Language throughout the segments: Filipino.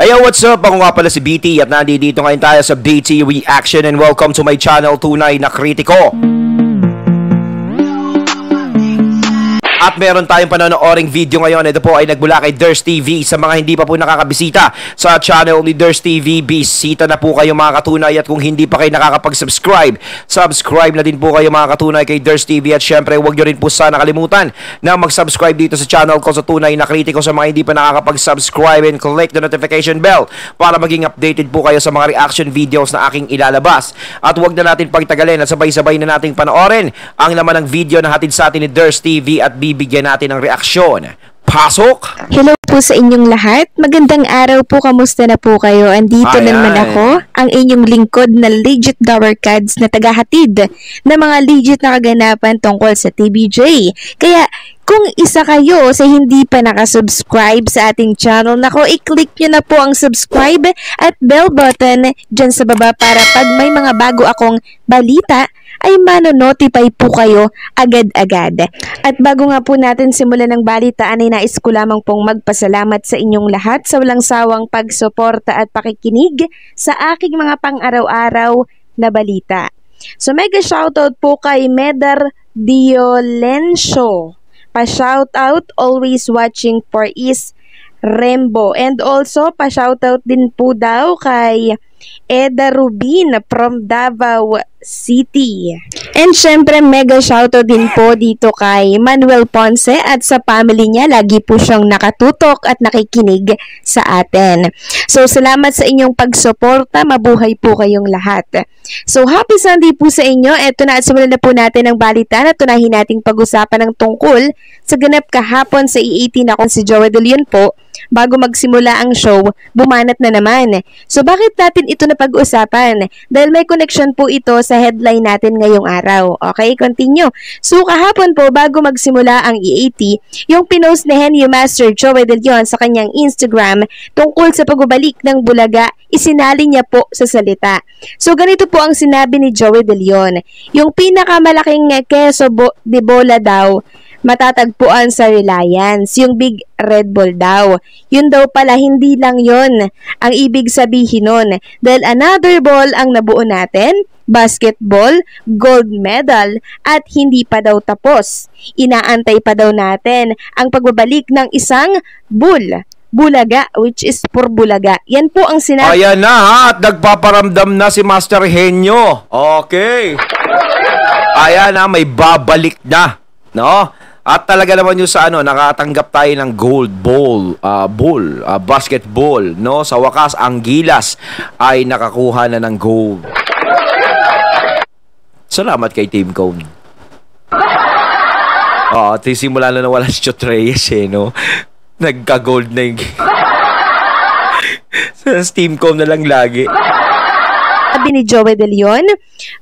Hey, what's up? Ako nga pala si BT at nandito ngayon tayo sa BT Reaction and welcome to my channel, Tunay na Kritiko. At meron tayong panonooring video ngayon. Ito po ay nagmula kay Ders TV. Sa mga hindi pa po nakakabisita sa channel ni Ders TV, bisita na po kayo mga katunay. At kung hindi pa kayo nakakapag-subscribe, subscribe na din po kayo mga katunay kay Ders TV. At syempre, huwag nyo rin po sana kalimutan na mag-subscribe dito sa channel ko sa Tunay na Kritiko. Sa mga hindi pa nakakapag-subscribe, and click the notification bell para maging updated po kayo sa mga reaction videos na aking ilalabas. At huwag na natin pagtagalin at sabay-sabay na nating panoorin ang laman ng video na hatid sa atin ni Ders TV at bibigyan natin ng reaksyon. Pasok! Hello po sa inyong lahat. Magandang araw po. Kamusta na po kayo? Andito naman ako, ang inyong lingkod na legit Dower Cards na tagahatid na mga legit na kaganapan tungkol sa TBJ. Kaya kung isa kayo sa hindi pa nakasubscribe sa ating channel, nako, i-click nyo na po ang subscribe at bell button dyan sa baba para pag may mga bago akong balita, ay mano-notify po kayo agad-agad. At bago nga po natin simulan ng balitaan, ay nais ko lamang pong magpasalamat sa inyong lahat sa walang sawang pagsuporta at pakikinig sa aking mga pang-araw-araw na balita. So mega shoutout po kay Medar Diolencio. Pa-shoutout, always watching for is Rembo. And also, pa-shoutout din po daw kay Eda Rubin from Davao City. And syempre, mega shoutout din po dito kay Manuel Ponce at sa family niya. Lagi po siyang nakatutok at nakikinig sa atin. So, salamat sa inyong pagsuporta. Mabuhay po kayong lahat. So, happy Sunday po sa inyo. Eto na, at simulan na po natin ang balitan at tunahin nating pag-usapan ng tungkol sa ganap kahapon sa E18 ako si Joey De Leon po. Bago magsimula ang show, bumanat na naman. So, bakit natin ito na pag-usapan? Dahil may connection po ito sa headline natin ngayong araw. Okay, continue. So, kahapon po, bago magsimula ang E80, yung pinost ni Henry Master Joey De Leon sa kanyang Instagram tungkol sa pagbabalik ng Bulaga, isinali niya po sa salita. So, ganito po ang sinabi ni Joey De Leon. Yung pinakamalaking keso de bola daw, matatagpuan sa Reliance, yung Big Red Ball daw. Yun daw pala, hindi lang yun ang ibig sabihin nun. Dahil another ball ang nabuo natin, basketball, gold medal, at hindi pa daw tapos. Inaantay pa daw natin ang pagbabalik ng isang Bulaga, which is for Bulaga. Yan po ang sinabi. Ayan na ha, at nagpaparamdam na si Master Henyo. Okay. Ayan na, may babalik na. No? At talaga naman yung sa nakatanggap tayo ng gold basketball, no? Sa wakas, ang Gilas ay nakakuha na ng gold. Salamat kay Team Cone. At simula na nawala si Chot Reyes, no? Nagka-gold na yung sa Team Cone na lang lagi. Sabi ni Joey De Leon,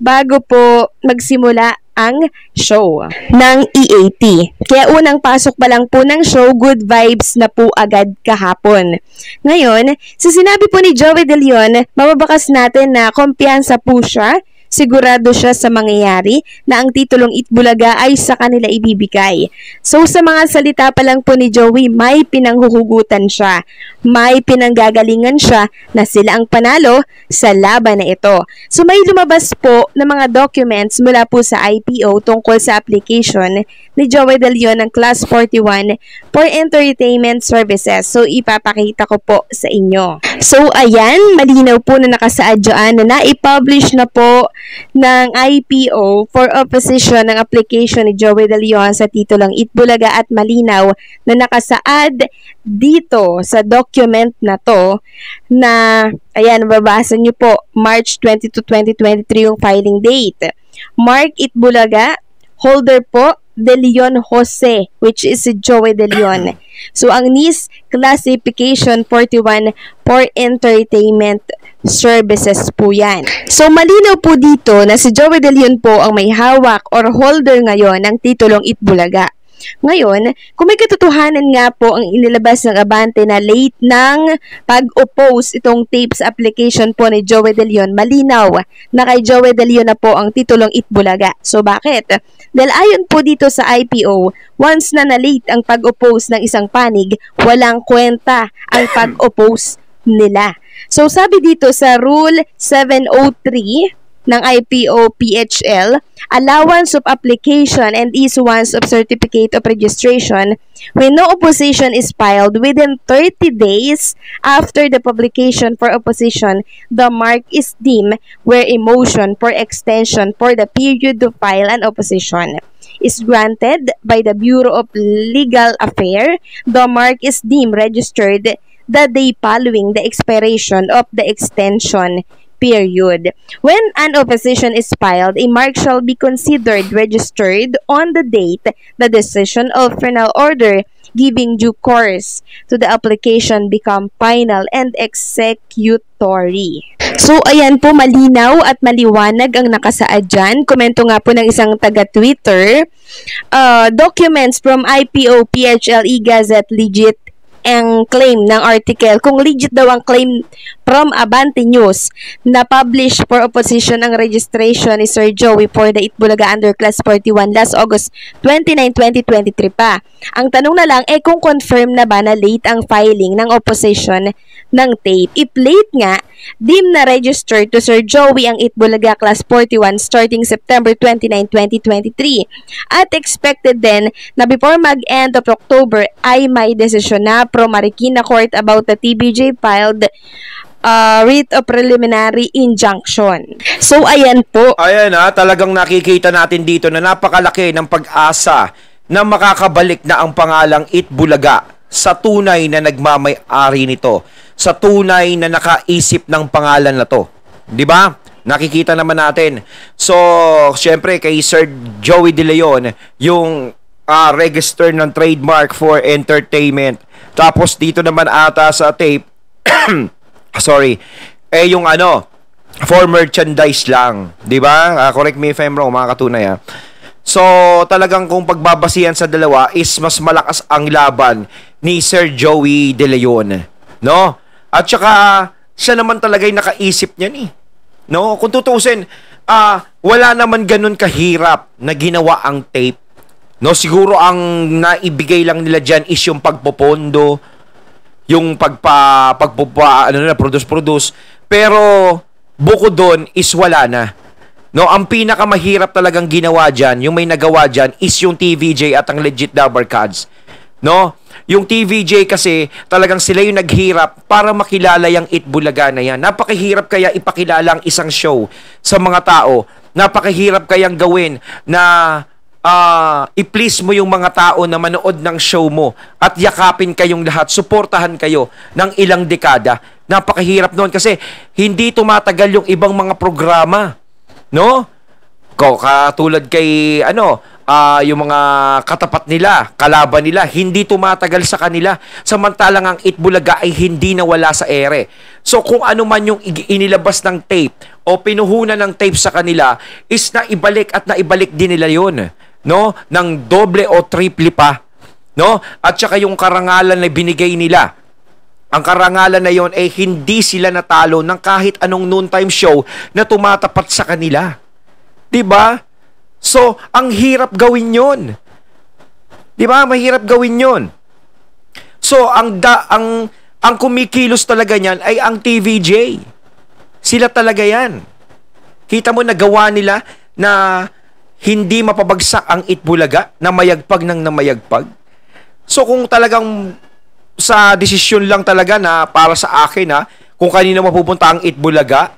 bago po magsimula ang show ng E80. Kaya unang pasok pa lang po ng show, good vibes na po agad kahapon. Ngayon, sa sinabi po ni Joey De Leon, mababakas natin na kumpiyansa po siya, sigurado siya sa mangyayari na ang titulong Itbulaga ay sa kanila ibibigay. So sa mga salita pa lang po ni Joey, may pinanghuhugutan siya. May pinanggagalingan siya na sila ang panalo sa laban na ito. So may lumabas po na mga documents mula po sa IPO tungkol sa application ni Joey De Leon ng Class 41 for Entertainment Services. So ipapakita ko po sa inyo. So ayan, malinaw po na nakasaad dyan na naipublish na po ng IPO for opposition ng application ni Joey De Leon sa titulong Itbulaga at malinaw na nakasaad dito sa document na to na, ayan, babasa nyo po, March 22, 2023 yung filing date. Mark Itbulaga, holder po, De Leon Jose, which is si Joey De Leon. So, ang NIS Classification 41 for Entertainment Services po yan. So, malinaw po dito na si Joey De Leon po ang may hawak or holder ngayon ng titulong Itbulaga. Ngayon, kung may katotohanan nga po ang inilabas ng Abante na late ng pag-oppose itong tapes application po ni Joey De Leon, malinaw na kay Joey De Leon na po ang titulong Itbulaga. So bakit? Dahil ayon po dito sa IPO, once na na-late ang pag-oppose ng isang panig, walang kwenta ang pag-oppose nila. So sabi dito sa Rule 703 ng IPO-PHL, allowance of application and issuance of certificate of registration when no opposition is filed within 30 days after the publication for opposition, the mark is deemed where a motion for extension for the period to file an opposition is granted by the Bureau of Legal Affairs, the mark is deemed registered the day following the expiration of the extension period. When an opposition is filed, a mark shall be considered registered on the date the decision of final order giving due course to the application become final and executory. So, ayan po, malinaw at maliwanag ang nakasaad dyan. Komento nga po ng isang taga-Twitter. Documents from IPO, PHL, E-Gazette, legit ang claim ng article. Kung legit daw ang claim from Abante News na publish for opposition ang registration ni Sir Joey for the Itbulaga Underclass 41 last August 29, 2023 pa. Ang tanong na lang kung confirm na ba na late ang filing ng opposition ng tape. If late nga, deem na register to Sir Joey ang Itbulaga Class 41 starting September 29, 2023. At expected din na before mag-end of October ay may desisyon na from Marikina Court about the TBJ filed writ of preliminary injunction. So, ayan po. Ayan talagang nakikita natin dito na napakalaki ng pag-asa na makakabalik na ang pangalang Itbulaga sa tunay na nagmamay-ari nito, sa tunay na nakaisip ng pangalan na to. 'Di ba? Nakikita naman natin. So, syempre kay Sir Joey De Leon, yung register ng trademark for entertainment. Tapos dito naman ata sa tape, sorry, yung for merchandise lang. 'Di ba? Correct me if I'm wrong, mga katunay . So, talagang kung pagbabasihan sa dalawa is mas malakas ang laban ni Sir Joey De Leon, no? At saka siya naman talaga yung nakaisip niyan . No? Kung tutuusin, wala naman ganun kahirap na ginawa ang tape. No, siguro ang naibigay lang nila diyan is yung pagpopondo, yung produce. Pero bukod doon is wala na. No, ang pinakamahirap talagang ginawa diyan, yung may nagawa diyan is yung TVJ at ang legit Dabber Cards. No? Yung TVJ kasi talagang sila yung naghirap para makilala yung Itbulaga na yan. Napakahirap kaya ipakilala ang isang show sa mga tao. Napakahirap kayang gawin na i-please mo yung mga tao na manood ng show mo at yakapin kayong lahat, suportahan kayo ng ilang dekada. Napakahirap noon kasi hindi tumatagal yung ibang mga programa, no? Katulad kay yung mga katapat nila, kalaban nila, hindi tumatagal sa kanila. Samantalang ang Itbulaga ay hindi nawala sa ere. So kung ano man yung inilabas ng tape o pinuhunan ng tape sa kanila is naibalik at naibalik din nila yun, no? Ng doble o triple pa, no? At saka yung karangalan na binigay nila, ang karangalan na yon ay hindi sila natalo ng kahit anong noontime show na tumatapat sa kanila. 'Di ba? So, ang hirap gawin 'yon. 'Di ba? Mahirap gawin 'yon. So, ang kumikilos talaga niyan ay ang TVJ. Sila talaga 'yan. Kita mo nagawa nila na hindi mapabagsak ang Itbulaga na mayagpag ng namayagpag. So, kung talagang sa desisyon lang talaga na para sa akin kung kanino mapupunta ang Itbulaga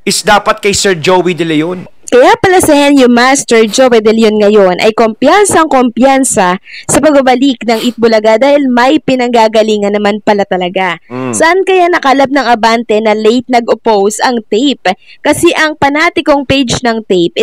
is dapat kay Sir Joey De Leon. Kaya pala sa Henyo Master Joey De Leon ngayon ay kumpiyansa sa pagbabalik ng Itbulaga dahil may pinanggagalingan naman pala talaga. Saan kaya nakalap ng Abante na late nag-oppose ang tape? Kasi ang panatikong page ng tape,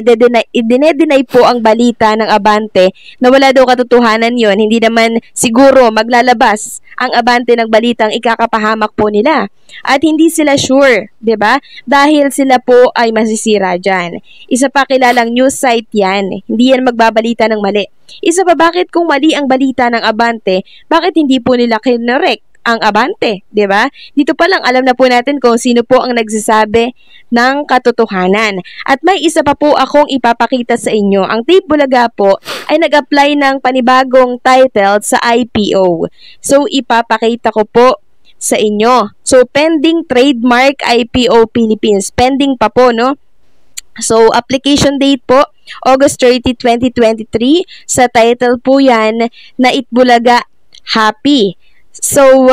idinedeny po ang balita ng Abante na wala daw katotohanan yon. Hindi naman siguro maglalabas ang Abante ng balitang ikakapahamak po nila. At hindi sila sure, 'di ba? Dahil sila po ay masisira diyan. Isa pa, kilalang news site yan. Hindi yan magbabalita ng mali. Isa pa, bakit kung mali ang balita ng Abante, bakit hindi po nila kinorek ang Abante? 'Di ba? Dito pa lang alam na po natin kung sino po ang nagsasabi ng katotohanan. At may isa pa po akong ipapakita sa inyo. Ang Tape Bulaga po ay nag-apply ng panibagong title sa IPO. So, ipapakita ko po sa inyo. So, pending trademark IPO Philippines. Pending pa po, no? So, application date po, August 30, 2023. Sa title po yan na Itbulaga Happy. So,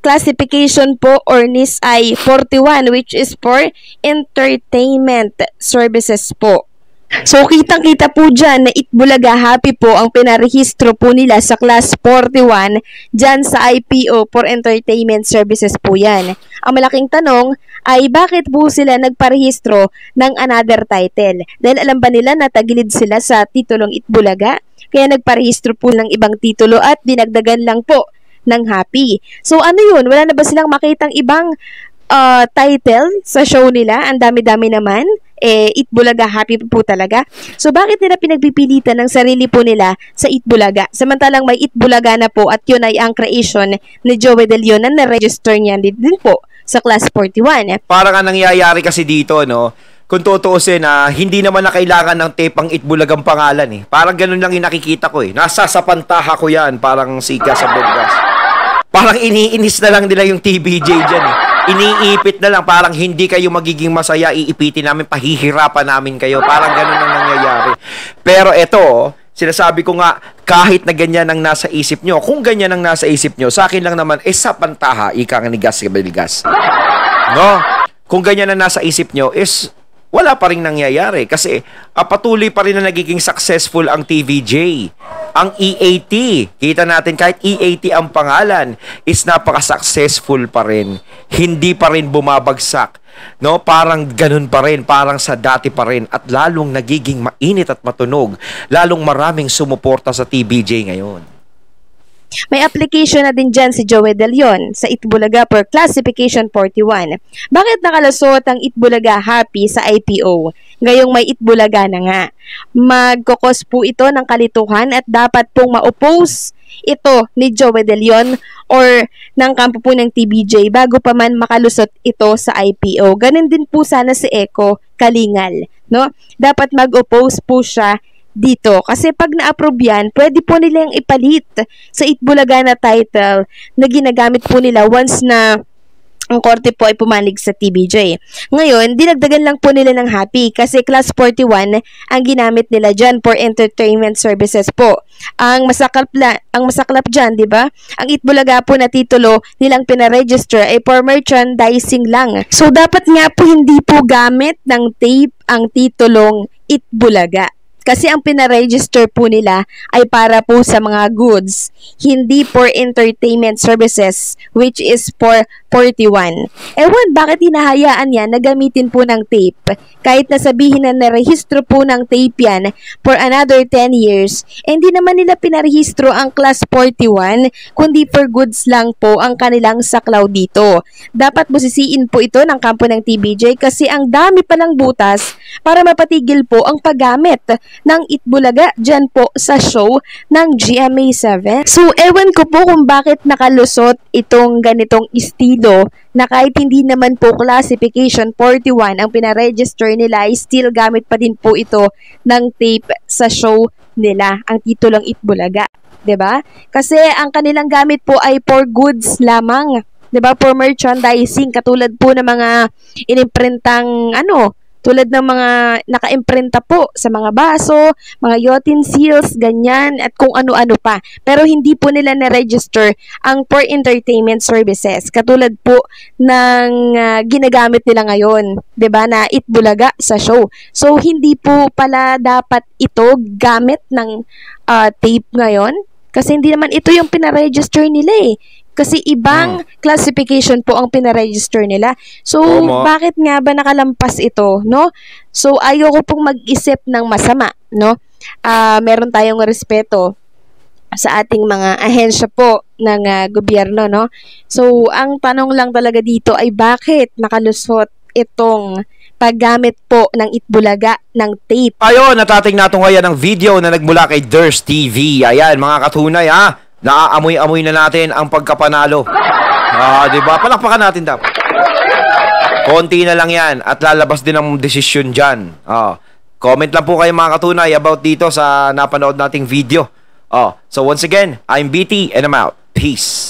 classification po or NIS ay 41, which is for entertainment services po. So, kitang-kita po dyan na Itbulaga Happy po ang pinarehistro po nila sa Class 41 dyan sa IPO for Entertainment Services po yan. Ang malaking tanong ay bakit po sila nagparehistro ng another title? Dahil alam ba nila na tagilid sila sa titulong Itbulaga? Kaya nagparehistro po ng ibang titulo at dinagdagan lang po ng Happy. So, ano yun? Wala na ba silang makitang ibang title sa show nila? Ang dami-dami naman. Itbulaga Happy po talaga. So, bakit nila pinagpipilitan ng sarili po nila sa Itbulaga? Samantalang may Itbulaga na po at yun ay ang creation ni Joey De Leon na na-register niya din po sa Class 41. Parang ang nangyayari kasi dito, no? Kung tutuusin na hindi naman na kailangan ng tape ang Itbulagang pangalan eh. Parang ganun lang yung nakikita ko eh. Nasa sa pantaha ko yan, parang sika sa broadcast. Parang iniinis na lang nila yung TBJ dyan eh. Iniipit na lang, parang hindi kayo magiging masaya, iipitin namin, pahihirapan namin kayo. Parang ganun ang nangyayari. Pero eto, sinasabi ko nga, kahit na ganyan ang nasa isip nyo, kung ganyan ang nasa isip nyo, sa akin lang naman, sa pantaha, ika nga ni Gas Rebelgas. No? Kung ganyan ang nasa isip nyo, wala pa rin nangyayari. Kasi patuloy pa rin na nagiging successful ang TVJ. Ang EAT, kita natin kahit EAT ang pangalan, is napaka-successful pa rin. Hindi pa rin bumabagsak. No? Parang ganun pa rin, parang sa dati pa rin. At lalong nagiging mainit at matunog. Lalong maraming sumuporta sa TVJ ngayon. May application na din dyan si Joey De Leon sa Itbulaga for Classification 41. Bakit nakalusot ang Itbulaga Happy sa IPO? Ngayong may Itbulaga na nga. Magkokos po ito ng kalituhan at dapat pong ma-oppose ito ni Joey De Leon or ng kampo po ng TBJ bago pa man makalusot ito sa IPO. Ganun din po sana si Eco Kalingal, no? Dapat mag-oppose po siya dito. Kasi pag na-approve yan, pwede po nilang ipalit sa Itbulaga na title na ginagamit po nila once na ang korte po ay pumanig sa TBJ. Ngayon, dinagdagan lang po nila ng Happy kasi Class 41 ang ginamit nila dyan for entertainment services po. Ang masaklap dyan, di ba? Ang Itbulaga po na titulo nilang pinaregister ay for merchandising lang. So, dapat nga po hindi po gamit ng tape ang titulong Itbulaga. Kasi ang pinaregister po nila ay para po sa mga goods, hindi for entertainment services, which is for 41. Ewan, bakit hinahayaan yan na gamitin po ng tape? Kahit nasabihin na narehistro po ng tape yan for another 10 years, hindi naman nila pinarehistro ang Class 41, kundi for goods lang po ang kanilang saklaw dito. Dapat busisiin po ito ng kampo ng TBJ kasi ang dami palang butas para mapatigil po ang paggamit ng Itbulaga dyan po sa show ng GMA7. So, ewan ko po kung bakit nakalusot itong ganitong estilo na kahit hindi naman po classification 41 ang pinaregister nila, ay still gamit pa din po ito ng tape sa show nila, ang titulong Itbulaga. 'Di ba? Kasi ang kanilang gamit po ay for goods lamang. 'Di ba? For merchandising, katulad po ng mga inimprintang tulad ng mga naka-imprenta po sa mga baso, mga utensils, ganyan, at kung ano-ano pa. Pero hindi po nila na-register ang for entertainment services. Katulad po ng ginagamit nila ngayon, 'di ba, na Itbulaga sa show. So, hindi po pala dapat ito gamit ng tape ngayon. Kasi hindi naman ito yung pinaregister nila eh. Kasi ibang classification po ang pinaregister nila. So, bakit nga ba nakalampas ito, no? So, ayoko pong mag-isip ng masama, no? Meron tayong respeto sa ating mga ahensya po ng gobyerno, no? So, ang tanong lang talaga dito ay bakit nakalusot itong paggamit po ng Itbulaga ng tape? Ayun, natating natin ngayon ang video na nagmula kay Durs TV. Ayan, mga katunay, naaamoy-amoy na natin ang pagkapanalo. Diba? Palakpakan natin dapat. Konti na lang yan at lalabas din ang desisyon dyan. Comment lang po kayo mga katunay about dito sa napanood nating video. So once again, I'm BT and I'm out. Peace.